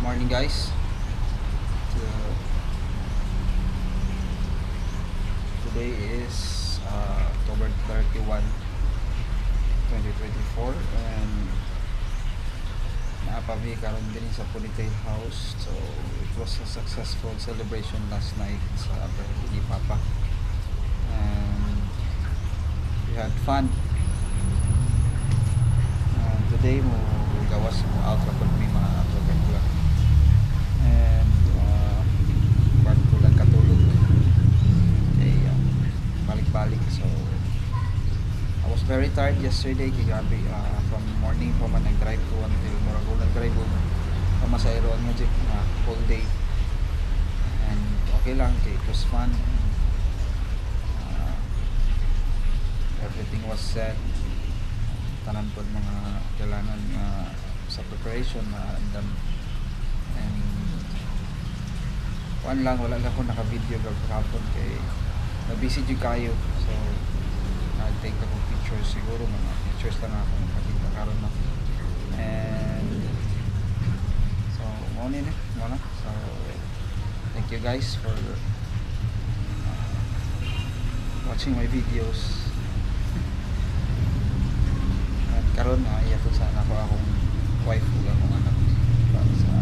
Morning guys. Today is October 31, 2024 and naapabi karon din sa Ponytail House. So it was a successful celebration last night sa birthday ni Papa and we had fun. Today mo gawas mo out rapod mi mga program ko lang and bago ko lang katulog balik-balik. So I was very tired yesterday kay gabi from morning pa man nag-drive ko until murag ko nag-drive ko pamasayro ang magic na whole day and okay lang kay it was fun. Everything was set, tanan pod mga kailangan sa preparation na andam and wala lang ako naka-video gagawin kay na-busy dyan kayo. So nag-take ako pictures, siguro mga pictures lang ako nakakita karon na and so morning muna. So thank you guys for watching my videos. Karon iyato sana ako akong wife ug akong anak para sa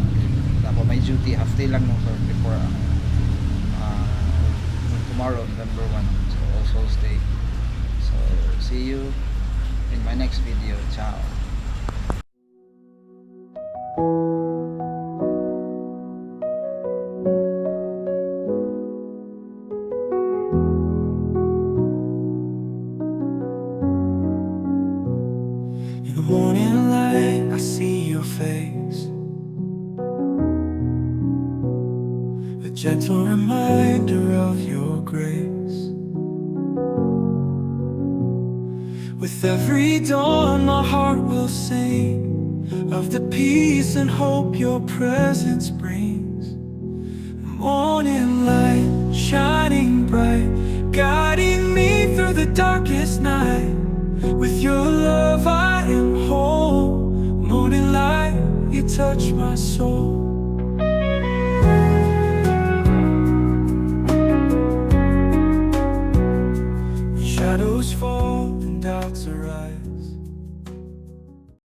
dapat may duty half day lang no before tomorrow November 1, so All Souls Day. So see you in my next video. Ciao. In the morning light, I see your face, a gentle reminder of your grace. With every dawn, my heart will sing of the peace and hope your presence brings. Morning light, shining bright, guiding me through the darkest night. With your love I am whole. Morning light, you touch my soul.